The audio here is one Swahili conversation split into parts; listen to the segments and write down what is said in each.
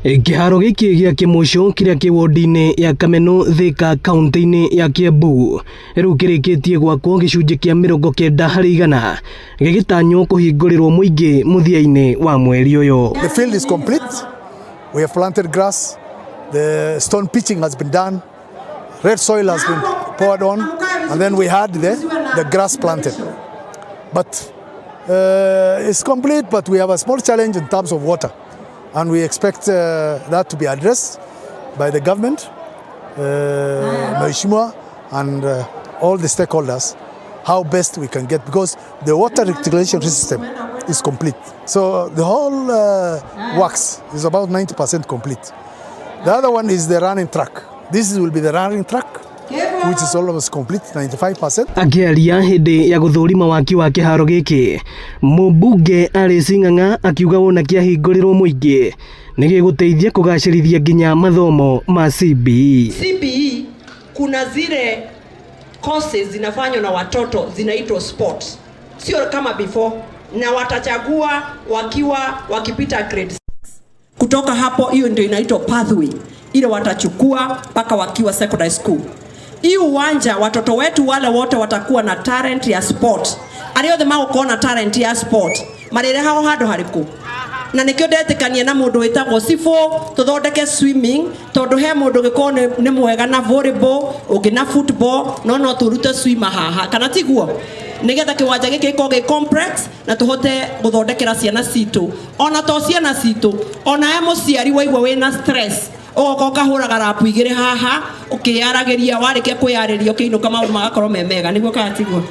Kĩharo gĩkĩ gĩa Kĩmũcũ kĩrĩa kĩ wodi-inĩ ya Kameno Thika kaunti-inĩ ya Kiambu rĩu kĩrĩkĩtie gwakwo gĩcunjĩ kĩa 90% gĩgĩtanywo kũhingũrĩrwo mũingĩ mũthia-inĩ wa mweri ũyũ. The field is complete. We have planted grass. The stone pitching has been done. Red soil has been poured on, and then we had the grass planted. But it's complete, but we have a small challenge in terms of water. And we expect that to be addressed by the government, Mheshimiwa, and all the stakeholders, how best we can get, because the water recirculation system is complete. So the whole works is about 90% complete. The other one is the running track. This will be the running track, which is almost complete, 95%. Akiaria hindi ya guthurima waki wa kiharo giki, Mũmbunge Alice Ng'ang'a akiuga wona kĩahingũrĩrwo mũingĩ nĩ gĩgũteithia kũgacĩrithia nginya mathomo ma CBE. CBE kuna zile courses zinafanywa na watoto zinaitwa sports, sio kama before, na watachagua wakipita grade 6. Kutoka hapo hiyo ndio inaitwa pathway, ile watachukua mpaka wakiwa secondary school. Hii uwanja watoto wetu wale wote watakuwa na talent ya sport. Ariothe magukona talent ya sport. Marire hao hado hariku. Na nikyo ndetikania na mundu witagwo Sifo tuthondeke swimming tondu he mundu giko ni mwega na volleyball, ungi na football, no turute swimmer haha. Kana tiguo? Nigetha kiwanja giki giko gi complex na tuhote guthondekera ciana citu. Ona to ciana citu, ona he muciari waigwa wina stress. Ogo kahuraga rapu igire haha ukiyaragiria warike kwiyariria ukiinuka maundu magakorwo memega niguo katigwo.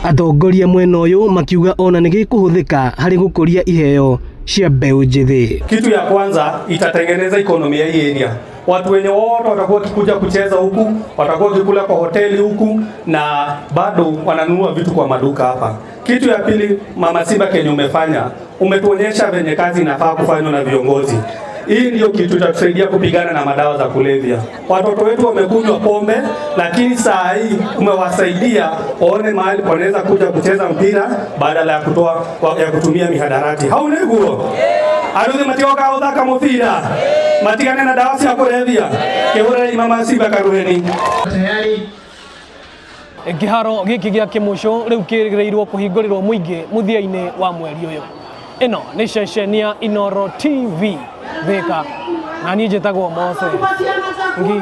Atongoria mwena uyu makiuga ona nĩ gĩkũhũthĩka harĩ gũkũria iheo cia mbeũ njĩthĩ. Kitu ya kwanza itatengeneza ekonomi ya hii area. Watu wenye wote watakuwa wakikuja kucheza huku, watakuwa wakikula kwa hoteli huku na bado wananunua vitu kwa maduka hapa. Kitu ya pili, Mama Simba Kenya umefanya, umetuonyesha venye kazi inafaa kufanywa na viongozi. Hii ndio kitu itatusaidia kupigana na madawa za kulevya. Watoto wetu wamekunywa pombe, lakini saa hii umewasaidia waone mahali wanaweza kuja kucheza mpira badala ya kutumia mihadarati. Hauneguo. Aruthi matioka uthaka mupira. Matigane na dawa cia kulevya. Kihura Mama Simba Karuheni. Kĩharo gĩkĩ gĩa Kĩmũcũ rĩu kĩrĩgĩrĩirwo kũhingũrĩrwo mũingĩ mũthia-inĩ wa mweri ũyũ. Ĩno nĩ ceceni ya Inooro TV Thika, na niĩ njĩtagwo Mose Ngigi.